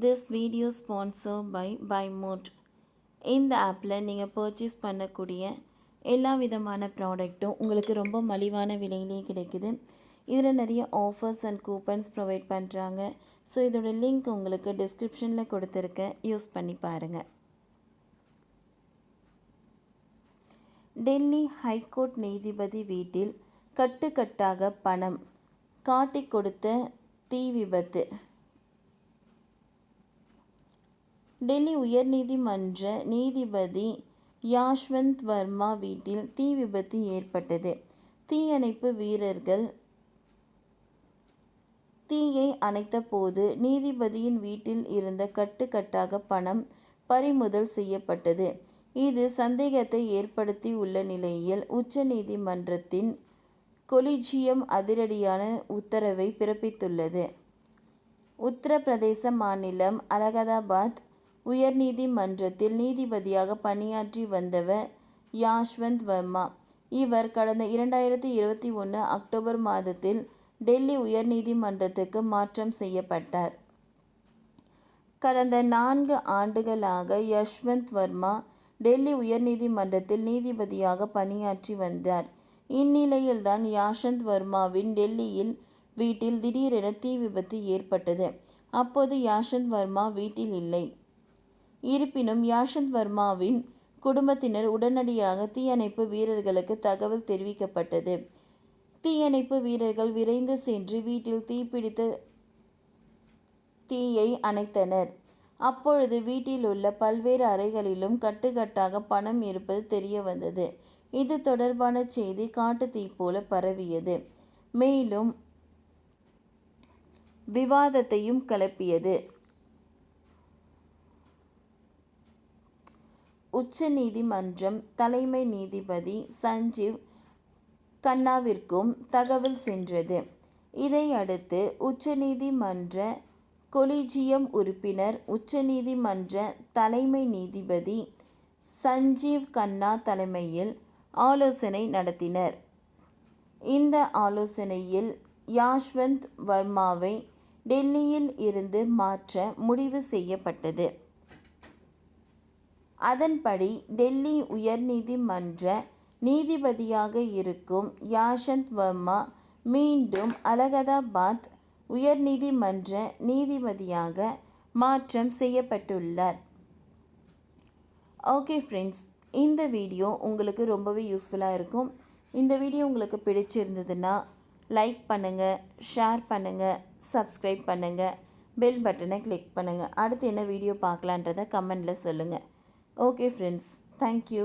This video sponsored by BuyMood. இந்த ஆப்பில் நீங்கள் பர்ச்சேஸ் பண்ணக்கூடிய எல்லா விதமான ப்ராடக்ட்டும் உங்களுக்கு ரொம்ப மலிவான விலையிலே கிடைக்குது. இதில் நிறைய ஆஃபர்ஸ் அண்ட் கூப்பன்ஸ் ப்ரொவைட் பண்ணுறாங்க. ஸோ இதோட லிங்க் உங்களுக்கு டிஸ்கிரிப்ஷனில் கொடுத்துருக்கேன், யூஸ் பண்ணி பாருங்கள். டெல்லி ஹைகோர்ட் நீதிபதி வீட்டில் கட்டுக்கட்டாக பணம் காட்டி கொடுத்த தீ விபத்து. டெல்லி உயர்நீதிமன்ற நீதிபதி யாஷ்வந்த் வர்மா வீட்டில் தீ விபத்து ஏற்பட்டது. தீயணைப்பு வீரர்கள் தீயை அணைத்த போது நீதிபதியின் வீட்டில் இருந்த கட்டுக்கட்டாக பணம் பறிமுதல் செய்யப்பட்டது. இது சந்தேகத்தை ஏற்படுத்தி உள்ள நிலையில் உச்ச நீதிமன்றத்தின் கொலிஜியம் அதிரடியான உத்தரவை பிறப்பித்துள்ளது. உத்தரப்பிரதேச மாநிலம் அலகாபாத் உயர்நீதிமன்றத்தில் நீதிபதியாக பணியாற்றி வந்தவர் யாஷ்வந்த் வர்மா. இவர் கடந்த 2021 அக்டோபர் மாதத்தில் டெல்லி உயர்நீதிமன்றத்துக்கு மாற்றம் செய்யப்பட்டார். கடந்த 4 ஆண்டுகளாக யஷ்வந்த் வர்மா டெல்லி உயர்நீதிமன்றத்தில் நீதிபதியாக பணியாற்றி வந்தார். இந்நிலையில்தான் யாஷ்வந்த் வர்மாவின் டெல்லியில் வீட்டில் திடீரென தீ விபத்து ஏற்பட்டது. அப்போது யாஷ்வந்த் வர்மா வீட்டில் இல்லை. இருப்பினும் யாஷ்வந்த் வர்மாவின் குடும்பத்தினர் உடனடியாக தீயணைப்பு வீரர்களுக்கு தகவல் தெரிவிக்கப்பட்டது. தீயணைப்பு வீரர்கள் விரைந்து சென்று வீட்டில் தீப்பிடித்த தீயை அணைத்தனர். அப்பொழுது வீட்டில் உள்ள பல்வேறு அறைகளிலும் கட்டுக்கட்டாக பணம் இருப்பது தெரிய வந்தது. இது தொடர்பான செய்தி காட்டு தீ போல பரவியது. மேலும் விவாதத்தையும் கிளப்பியது. உச்ச நீதிமன்றம் தலைமை நீதிபதி சஞ்சீவ் கன்னாவிற்கும் தகவல் சென்றது. இதையடுத்து உச்ச நீதிமன்ற கொலிஜியம் உறுப்பினர் உச்ச நீதிமன்ற தலைமை நீதிபதி சஞ்சீவ் கன்னா தலைமையில் ஆலோசனை நடத்தினர். இந்த ஆலோசனையில் யாஷ்வந்த் வர்மாவை டெல்லியில் இருந்து மாற்ற முடிவு செய்யப்பட்டது. அதன்படி டெல்லி உயர்நீதிமன்ற நீதிபதியாக இருக்கும் யாஷ்வந்த் வர்மா மீண்டும் அலகாபாத் உயர்நீதிமன்ற நீதிபதியாக மாற்றம் செய்யப்பட்டுள்ளார். ஓகே ஃப்ரெண்ட்ஸ், இந்த வீடியோ உங்களுக்கு ரொம்பவே யூஸ்ஃபுல்லாக இருக்கும். இந்த வீடியோ உங்களுக்கு பிடிச்சிருந்ததுன்னா லைக் பண்ணுங்கள், ஷேர் பண்ணுங்கள், சப்ஸ்கிரைப் பண்ணுங்கள், பெல் பட்டனை கிளிக் பண்ணுங்கள். அடுத்து என்ன வீடியோ பார்க்கலான்றதை கமெண்டில் சொல்லுங்கள். Okay friends, thank you.